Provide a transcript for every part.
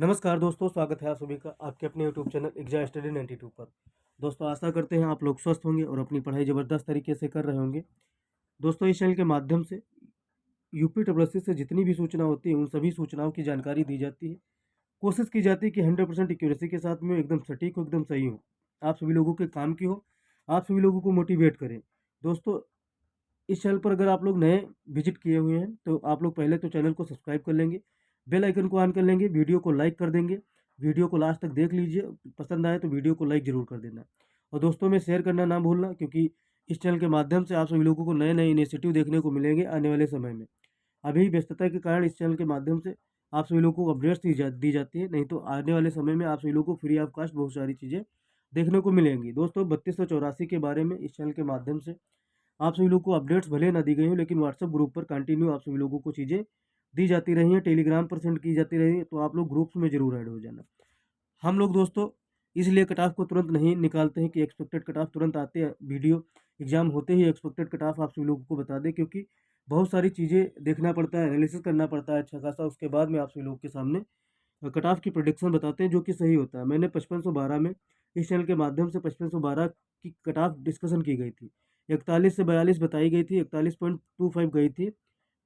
नमस्कार दोस्तों, स्वागत है आप सभी का आपके अपने यूट्यूब चैनल एग्जाम स्टडी 92 पर। दोस्तों आशा करते हैं आप लोग स्वस्थ होंगे और अपनी पढ़ाई ज़बरदस्त तरीके से कर रहे होंगे। दोस्तों इस चैनल के माध्यम से यूपीडब्ल्यूएससी से जितनी भी सूचना होती है उन सभी सूचनाओं की जानकारी दी जाती है। कोशिश की जाती है कि 100% एक्यूरेसी के साथ में एकदम सटीक हो, एकदम सही हो, आप सभी लोगों के काम की हो, आप सभी लोगों को मोटिवेट करें। दोस्तों इस चैनल पर अगर आप लोग नए विजिट किए हुए हैं तो आप लोग पहले तो चैनल को सब्सक्राइब कर लेंगे, बेल आइकन को ऑन कर लेंगे, वीडियो को लाइक कर देंगे। वीडियो को लास्ट तक देख लीजिए, पसंद आए तो वीडियो को लाइक ज़रूर कर देना और दोस्तों में शेयर करना ना भूलना, क्योंकि इस चैनल के माध्यम से आप सभी लोगों को नए नए इनिशिएटिव देखने को मिलेंगे आने वाले समय में। अभी व्यस्तता के कारण इस चैनल के माध्यम से आप सभी लोगों को अपडेट्स दी जाती है, नहीं तो आने वाले समय में आप सभी लोगों को फ्री ऑफ कॉस्ट बहुत सारी चीज़ें देखने को मिलेंगी। दोस्तों 3284 के बारे में इस चैनल के माध्यम से आप सभी लोग को अपडेट्स भले ना दी गई हो, लेकिन व्हाट्सएप ग्रुप पर कंटिन्यू आप सभी लोगों को चीज़ें दी जाती रही हैं, टेलीग्राम पर सेंड की जाती रही है, तो आप लोग ग्रुप्स में ज़रूर ऐड हो जाना। हम लोग दोस्तों इसलिए कट ऑफ को तुरंत नहीं निकालते हैं कि एक्सपेक्टेड कट ऑफ तुरंत आते हैं, वीडियो एग्जाम होते ही एक्सपेक्टेड कट ऑफ आप सभी लोगों को बता दें, क्योंकि बहुत सारी चीज़ें देखना पड़ता है, एनालिसिस करना पड़ता है अच्छा खासा, उसके बाद में आप सभी लोगों के सामने कट ऑफ की प्रोडिक्शन बताते हैं जो कि सही होता है। मैंने 5512 में इस चैनल के माध्यम से 5512 की कट ऑफ डिस्कशन की गई थी, 41 से 42 बताई गई थी, 41.25 गई थी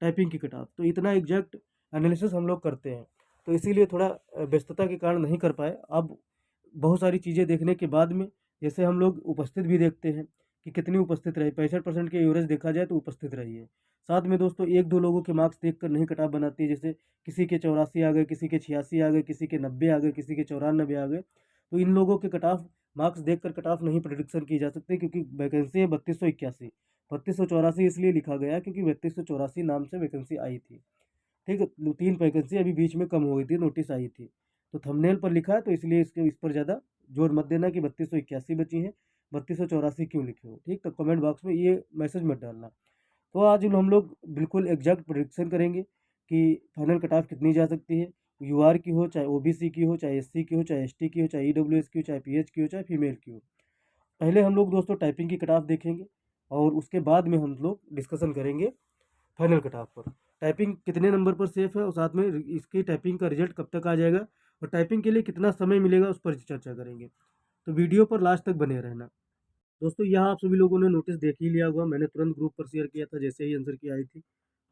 टाइपिंग की कट ऑफ। तो इतना एग्जैक्ट एनालिसिस हम लोग करते हैं, तो इसीलिए थोड़ा व्यस्तता के कारण नहीं कर पाए। अब बहुत सारी चीज़ें देखने के बाद में जैसे हम लोग उपस्थित भी देखते हैं कि कितनी उपस्थित रही, 65% के एवरेज देखा जाए तो उपस्थित रही है। साथ में दोस्तों एक दो लोगों के मार्क्स देखकर नहीं कट ऑफ बनाती है, जैसे किसी के 84 आ गए, किसी के 86 आ गए, किसी के 90 आ गए, किसी के 94 आ गए। तो इन लोगों के कट ऑफ मार्क्स देखकर कट ऑफ नहीं प्रेडिक्शन की जा सकती, क्योंकि वैकेंसी है 3281। 3284 इसलिए लिखा गया क्योंकि 3284 नाम से वैकेंसी आई थी। ठीक है, 3 वैकेंसी अभी बीच में कम हो गई थी, नोटिस आई थी, तो थंबनेल पर लिखा है तो इसलिए इसके इस पर ज़्यादा जोर मत देना कि 3281 बची हैं, 3284 क्यों लिखे हो। ठीक, तो कमेंट बॉक्स में ये मैसेज मत डालना। तो आज हम लोग बिल्कुल एग्जैक्ट प्रेडिक्शन करेंगे कि फाइनल कट ऑफ कितनी जा सकती है, यूआर की हो, चाहे ओबीसी की हो, चाहे एससी की हो, चाहे एसटी की हो, चाहे ईडब्ल्यूएस की हो, चाहे पीएच की हो, चाहे फीमेल की हो। पहले हम लोग दोस्तों टाइपिंग की कट ऑफ देखेंगे और उसके बाद में हम लोग डिस्कशन करेंगे फाइनल कट ऑफ पर। टाइपिंग कितने नंबर पर सेफ है और साथ में इसकी टाइपिंग का रिजल्ट कब तक आ जाएगा और टाइपिंग के लिए कितना समय मिलेगा उस पर चर्चा करेंगे। तो वीडियो पर लास्ट तक बने रहना। दोस्तों यहाँ आप सभी लोगों ने नोटिस देख ही लिया होगा, मैंने तुरंत ग्रुप पर शेयर किया था जैसे ही आंसर की आई थी,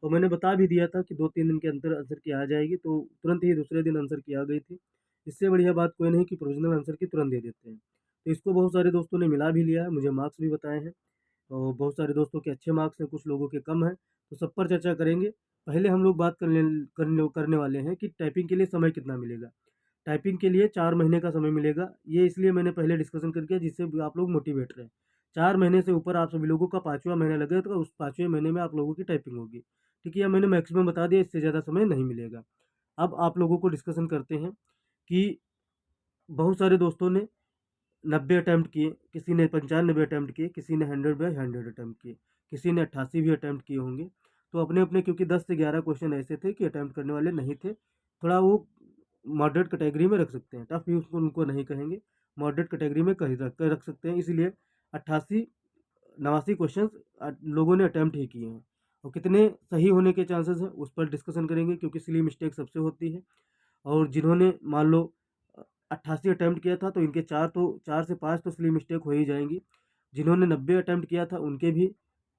तो मैंने बता भी दिया था कि 2-3 दिन के अंदर आंसर की आ जाएगी, तो तुरंत ही दूसरे दिन आंसर की आ गई थी। इससे बढ़िया बात कोई नहीं कि प्रोविजनल आंसर की तुरंत दे देते हैं। तो इसको बहुत सारे दोस्तों ने मिला भी लिया है, मुझे मार्क्स भी बताए हैं और बहुत सारे दोस्तों के अच्छे मार्क्स हैं, कुछ लोगों के कम हैं, तो सब पर चर्चा करेंगे। पहले हम लोग बात करने वाले हैं कि टाइपिंग के लिए समय कितना मिलेगा। टाइपिंग के लिए 4 महीने का समय मिलेगा, ये इसलिए मैंने पहले डिस्कशन करके जिससे आप लोग मोटिवेट रहें। 4 महीने से ऊपर आप सभी लोगों का 5वां महीना लगेगा, तो उस 5वें महीने में आप लोगों की टाइपिंग होगी। ठीक है, या मैंने मैक्सिमम बता दिया, इससे ज़्यादा समय नहीं मिलेगा। अब आप लोगों को डिस्कशन करते हैं कि बहुत सारे दोस्तों ने 90 अटेम्प्ट किए, किसी ने 95 अटेम्प्ट किए, किसी ने 100 बाय 100 अटेम्प्ट किए, किसी ने 88 भी अटेम्प्ट किए होंगे। तो अपने-अपने, क्योंकि 10 से 11 क्वेश्चन ऐसे थे कि अटेम्प्ट करने वाले नहीं थे, थोड़ा वो मॉडरेट कैटेगरी में रख सकते हैं, टफ भी उसको उनको नहीं कहेंगे, मॉडरेट कैटेगरी में कहीं रख सकते हैं, इसीलिए 88 89 क्वेश्चन लोगों ने अटेम्प्ट ही किए हैं। और कितने सही होने के चांसेस हैं उस पर डिस्कशन करेंगे, क्योंकि सिली मिस्टेक सबसे होती है। और जिन्होंने मान लो 88 अटेम्प्ट किया था तो इनके 4 से 5 तो सिली मिस्टेक हो ही जाएंगी। जिन्होंने 90 अटेम्प्ट किया था उनके भी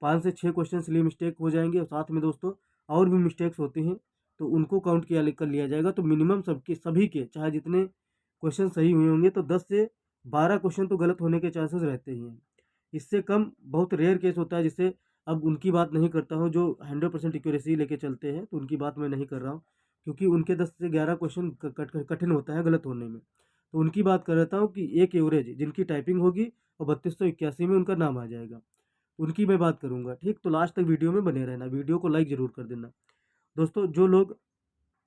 5 से 6 क्वेश्चन सिली मिस्टेक हो जाएंगे, और साथ में दोस्तों और भी मिस्टेक्स होती हैं तो उनको काउंट किया कर लिया जाएगा। तो मिनिमम सबके सभी के चाहे जितने क्वेश्चन सही हुए होंगे तो 10 से 12 क्वेश्चन तो गलत होने के चांसेस रहते ही हैं। इससे कम बहुत रेयर केस होता है, जिससे अब उनकी बात नहीं करता हूँ जो 100% एक्यूरेसी लेके चलते हैं, तो उनकी बात मैं नहीं कर रहा हूँ, क्योंकि उनके 10 से 11 क्वेश्चन कठिन होता है गलत होने में। तो उनकी बात कर रहा हूँ कि एक एवरेज जिनकी टाइपिंग होगी और 3281 में उनका नाम आ जाएगा, उनकी मैं बात करूँगा। ठीक, तो लास्ट तक वीडियो में बने रहना, वीडियो को लाइक ज़रूर कर देना। दोस्तों जो लोग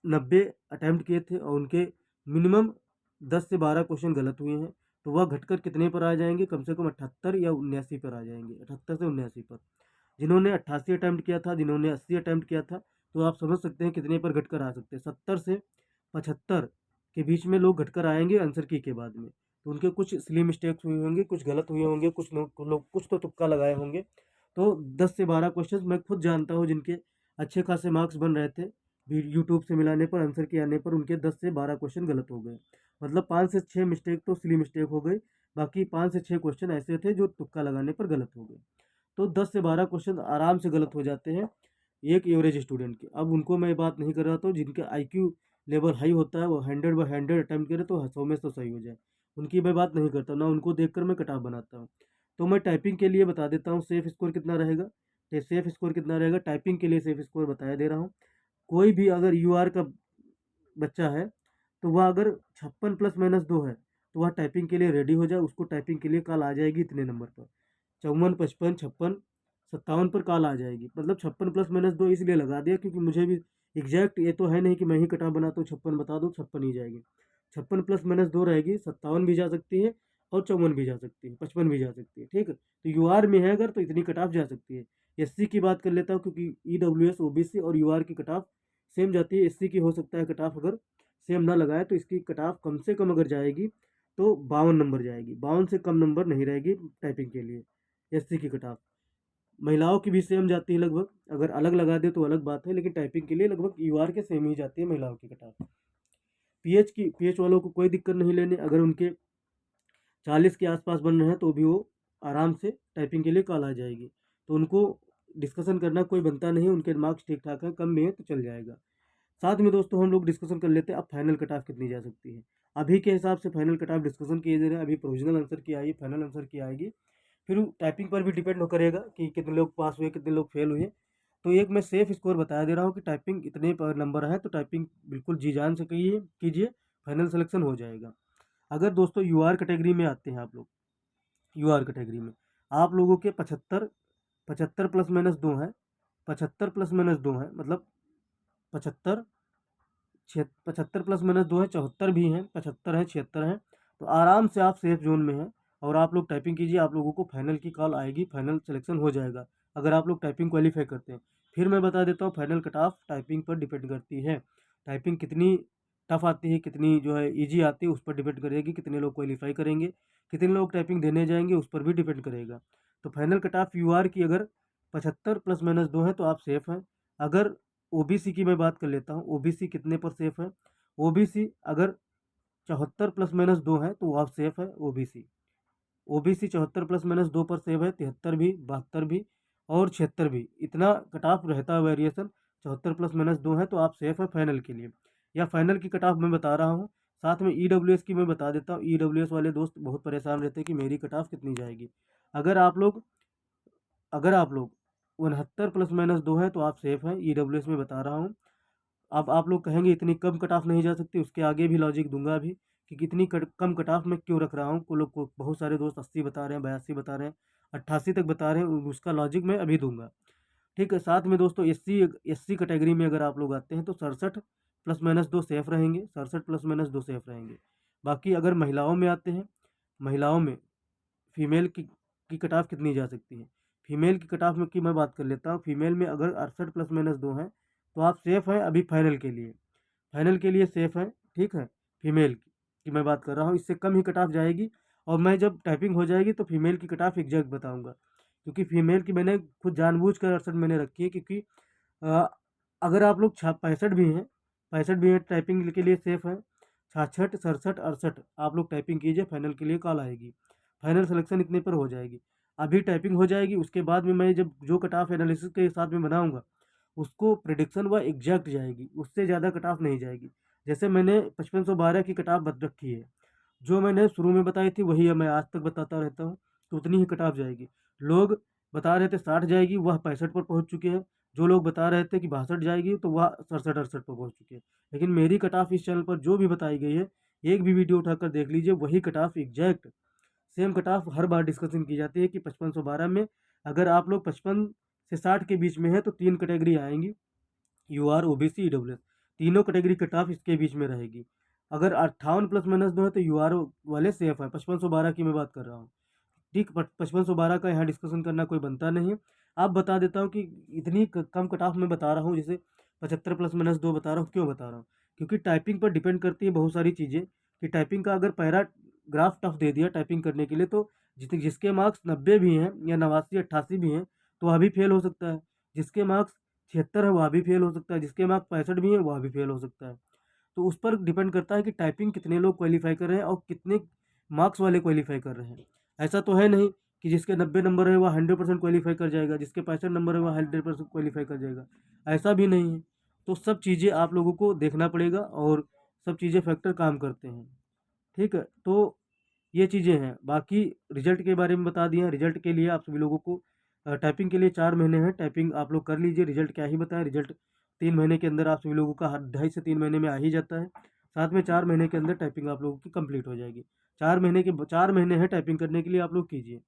90 अटेम्प्ट किए थे और उनके मिनिमम 10 से 12 क्वेश्चन गलत हुए हैं, तो वह घटकर कितने पर आ जाएंगे, कम से कम 78 या 79 पर आ जाएंगे, 78 से 79 पर। जिन्होंने 88 अटेम्प्ट किया था, जिन्होंने 80 अटेम्प्ट किया था, तो आप समझ सकते हैं कितने पर घटकर आ सकते हैं, 70 से 75 के बीच में लोग घटकर आएंगे आंसर की के बाद में। तो उनके कुछ सिली मिस्टेक्स हुई होंगी, कुछ गलत हुए होंगे, कुछ लोग कुछ तो तुक्का लगाए होंगे। तो 10 से 12 क्वेश्चन मैं खुद जानता हूँ जिनके अच्छे खासे मार्क्स बन रहे थे, यूट्यूब से मिलाने पर, आंसर के आने पर उनके 10 से 12 क्वेश्चन गलत हो गए। मतलब 5 से 6 मिस्टेक तो सिली मिस्टेक हो गई, बाकी 5 से 6 क्वेश्चन ऐसे थे जो तुक्का लगाने पर गलत हो गए। तो 10 से 12 क्वेश्चन आराम से गलत हो जाते हैं एक एवरेज स्टूडेंट के। अब उनको मैं बात नहीं कर रहा था जिनका आईक्यू लेवल हाई होता है, वो 100/100 अटेम्प्ट करे तो 100 में तो सही हो जाए, उनकी मैं बात नहीं करता, ना उनको देखकर मैं कट ऑफ बनाता हूँ। तो मैं टाइपिंग के लिए बता देता हूँ सेफ स्कोर कितना रहेगा। सेफ स्कोर कितना रहेगा टाइपिंग के लिए, सेफ स्कोर बताया दे रहा हूँ। कोई भी अगर यूआर का बच्चा है तो वह अगर 56 प्लस माइनस 2 है तो वह टाइपिंग के लिए रेडी हो जाए, उसको टाइपिंग के लिए कॉल आ जाएगी इतने नंबर पर, 54, 55, 56, 57 पर कॉल आ जाएगी। मतलब 56 प्लस माइनस 2 इसलिए लगा दिया क्योंकि मुझे भी एग्जैक्ट ये तो है नहीं कि मैं ही कटा बनाता हूँ 56 बता दूँ 56 ही जाएगी। 56 प्लस माइनस 2 रहेगी, 57 भी जा सकती है और 54 भी जा सकती है, 55 भी जा सकती है। ठीक है, तो यूआर में है अगर तो इतनी कट ऑफ जा सकती है। एससी की बात कर लेता हूँ क्योंकि ईडब्ल्यूएस ओबीसी और यूआर की कट ऑफ सेम जाती है। एससी की हो सकता है कट ऑफ अगर सेम ना लगाए तो इसकी कट ऑफ कम से कम अगर जाएगी तो 52 नंबर जाएगी, 52 से कम नंबर नहीं रहेगी टाइपिंग के लिए एससी की कट ऑफ। महिलाओं की भी सेम जाती है लगभग, अगर अलग लगा दे तो अलग बात है, लेकिन टाइपिंग के लिए लगभग यूआर के सेम ही जाती है महिलाओं की कट ऑफ। पीएच वालों को कोई दिक्कत नहीं लेनी, अगर उनके 40 के आसपास बन रहे हैं तो भी वो आराम से टाइपिंग के लिए कॉल आ जाएगी। तो उनको डिस्कशन करना कोई बनता नहीं, उनके मार्क्स ठीक ठाक हैं, कम भी है तो चल जाएगा। साथ में दोस्तों हम लोग डिस्कशन कर लेते हैं अब फाइनल कट ऑफ कितनी जा सकती है। अभी के हिसाब से फाइनल कट ऑफ डिस्कशन किए जा रहे हैं, अभी प्रोविजनल आंसर की आई, फाइनल आंसर की आएगी, फिर टाइपिंग पर भी डिपेंड करेगा कि कितने लोग पास हुए कितने लोग फेल हुए। तो एक मैं सेफ स्कोर बता दे रहा हूँ कि टाइपिंग इतने पर नंबर है तो टाइपिंग बिल्कुल जी जान से कीजिए, फाइनल सिलेक्शन हो जाएगा। अगर दोस्तों यूआर कैटेगरी में आते हैं आप लोग, यूआर कैटेगरी में आप लोगों के 75 75 प्लस माइनस 2 है, 75 प्लस माइनस 2 है, मतलब 75 75 प्लस माइनस 2 है, 74 भी हैं, 75 है, 76 है, तो आराम से आप सेफ जोन में हैं। और आप लोग टाइपिंग कीजिए, आप लोगों को फाइनल की कॉल आएगी, फाइनल सिलेक्शन हो जाएगा अगर आप लोग टाइपिंग क्वालिफाई करते हैं। फिर मैं बता देता हूँ फाइनल कट ऑफ टाइपिंग पर डिपेंड करती है, टाइपिंग कितनी टफ आती है कितनी जो है ईजी आती है उस पर डिपेंड करेगी, कितने लोग क्वालिफाई करेंगे, कितने लोग टाइपिंग देने जाएंगे उस पर भी डिपेंड करेगा। तो फाइनल कट ऑफ यूआर की अगर 75 प्लस माइनस 2 है तो आप सेफ हैं। अगर ओबीसी की मैं बात कर लेता हूँ, ओबीसी कितने पर सेफ है, ओबीसी अगर 74 प्लस माइनस 2 है तो आप सेफ है। ओबीसी ओबीसी 74 प्लस माइनस 2 पर सेफ है, 73 भी, 72 भी और 76 भी, इतना कट ऑफ रहता है वेरिएशन। 74 प्लस माइनस 2 है तो आप सेफ है फाइनल के लिए। या फाइनल की कट ऑफ मैं बता रहा हूँ, साथ में ईडब्ल्यूएस की मैं बता देता हूँ। ईडब्ल्यूएस वाले दोस्त बहुत परेशान रहते हैं कि मेरी कट ऑफ कितनी जाएगी। अगर आप लोग अगर आप लोग 69 प्लस माइनस 2 है तो आप सेफ हैं, ईडब्ल्यूएस में बता रहा हूँ। अब आप लोग कहेंगे इतनी कम कट ऑफ नहीं जा सकती, उसके आगे भी लॉजिक दूंगा अभी कि कितनी कम कट ऑफ में क्यों रख रहा हूँ। को लोग को बहुत सारे दोस्त 80 बता रहे हैं, 82 बता रहे हैं, 88 तक बता रहे हैं, उसका लॉजिक मैं अभी दूंगा। ठीक है, साथ में दोस्तों एससी कैटेगरी में अगर आप लोग आते हैं तो 67 प्लस माइनस 2 सेफ रहेंगे, 67 प्लस माइनस 2 सेफ रहेंगे। बाकी अगर महिलाओं में आते हैं, महिलाओं में फीमेल की कट ऑफ कितनी जा सकती है, फीमेल की कट ऑफ में की मैं बात कर लेता हूँ। फीमेल में अगर 68 प्लस माइनस 2 है तो आप सेफ हैं अभी फाइनल के लिए, फाइनल के लिए सेफ है। ठीक है, फीमेल की मैं बात कर रहा हूँ, इससे कम ही कट ऑफ जाएगी। और मैं जब टाइपिंग हो जाएगी तो फीमेल की कट ऑफ एग्जैक्ट बताऊंगा, क्योंकि फीमेल की मैंने खुद जानबूझ कर 68 मैंने रखी है, क्योंकि अ, अगर आप लोग 65 भी हैं, 65 भी हैं टाइपिंग के लिए सेफ है। 66, 67, 68 आप लोग टाइपिंग कीजिए, फाइनल के लिए कॉल आएगी, फाइनल सिलेक्शन इतने पर हो जाएगी। अभी टाइपिंग हो जाएगी, उसके बाद में मैं जब जो कट ऑफ एनालिसिस के साथ में बनाऊंगा उसको प्रिडिक्शन व एग्जैक्ट जाएगी, उससे ज़्यादा कट ऑफ नहीं जाएगी। जैसे मैंने 5512 की कट ऑफ बत रखी है, जो मैंने शुरू में बताई थी वही मैं आज तक बताता रहता हूँ, तो उतनी ही कट ऑफ जाएगी। लोग बता रहे थे 60 जाएगी, वह 65 पर पहुँच चुके हैं। जो लोग बता रहे थे कि 62 जाएगी तो वह 67-68 पर पहुँच चुके हैं। लेकिन मेरी कट ऑफ इस चैनल पर जो भी बताई गई है, एक भी वीडियो उठाकर देख लीजिए, वही cut off exact same cut of her bar discussion की जाती है कि 5512 में अगर आप लोग 55 से 60 के बीच में है तो 3 कैटेगरी आएंगी, यूआर ओबीसी ईडब्ल्यूएस, तीनों कैटेगरी कट ऑफ इसके बीच में रहेगी। अगर 58 प्लस माइनस 2 है तो यूआर वाले सेफ है, 5512 की मैं बात कर रहा हूँ। ठीक, 5512 का यहाँ डिस्कशन करना कोई बनता नहीं है। आप बता देता हूँ कि इतनी कम कट ऑफ में बता रहा हूँ, जैसे 75 प्लस माइनस 2 बता रहा हूँ, क्यों बता रहा हूँ, क्योंकि टाइपिंग पर डिपेंड करती है बहुत सारी चीज़ें। कि टाइपिंग का अगर पैराग्राफ टफ दे दिया टाइपिंग करने के लिए तो जिसके मार्क्स 90 भी हैं या 89 88 भी हैं तो वह भी फेल हो सकता है। जिसके मार्क्स 76 है वह भी फेल हो सकता है, जिसके मार्क्स 65 भी हैं वह भी फेल हो सकता है। तो उस पर डिपेंड करता है कि टाइपिंग कितने लोग क्वालीफाई कर रहे हैं और कितने मार्क्स वाले क्वालीफाई कर रहे हैं। ऐसा तो है नहीं कि जिसके 90 नंबर है वह 100% क्वालीफाई कर जाएगा, जिसके 65 नंबर है वह 100% क्वालीफाई कर जाएगा, ऐसा भी नहीं है। तो सब चीज़ें आप लोगों को देखना पड़ेगा और सब चीज़ें फैक्टर काम करते हैं। ठीक है, तो ये चीज़ें हैं। बाकी रिजल्ट के बारे में बता दिया। रिजल्ट के लिए आप सभी लोगों को टाइपिंग के लिए 4 महीने हैं, टाइपिंग आप लोग कर लीजिए। रिजल्ट क्या ही बताएं, रिजल्ट 3 महीने के अंदर आप सभी लोगों का 2.5 से 3 महीने में आ ही जाता है। साथ में 4 महीने के अंदर टाइपिंग आप लोगों की कंप्लीट हो जाएगी। 4 महीने हैं टाइपिंग करने के लिए, आप लोग कीजिए।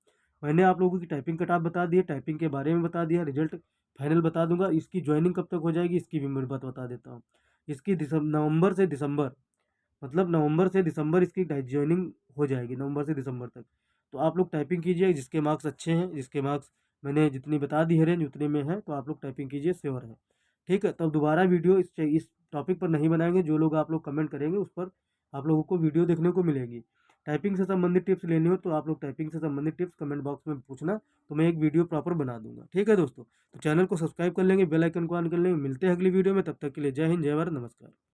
मैंने आप लोगों की टाइपिंग कट ऑफ बता दिए, टाइपिंग के बारे में बता दिया, रिजल्ट फाइनल बता दूंगा। इसकी ज्वाइनिंग कब तक हो जाएगी इसकी भी मैं बात बता देता हूँ। इसकी नवंबर से दिसंबर, मतलब नवंबर से दिसंबर इसकी ज्वाइनिंग हो जाएगी, नवंबर से दिसंबर तक। तो आप लोग टाइपिंग कीजिए, जिसके मार्क्स अच्छे हैं, जिसके मार्क्स मैंने जितनी बता दी है रेंज उतने में है, तो आप लोग टाइपिंग कीजिए, श्योर है। ठीक है, तब दोबारा वीडियो इस टॉपिक पर नहीं बनाएंगे। जो लोग आप लोग कमेंट करेंगे उस पर आप लोगों को वीडियो देखने को मिलेगी। टाइपिंग से संबंधित टिप्स लेनी हो तो आप लोग टाइपिंग से संबंधित टिप्स कमेंट बॉक्स में पूछना, तो मैं एक वीडियो प्रॉपर बना दूंगा। ठीक है दोस्तों, तो चैनल को सब्सक्राइब कर लेंगे, बेल आइकन को ऑन कर लेंगे। मिलते हैं अगली वीडियो में, तब तक के लिए जय हिंद, जय भारत, नमस्कार।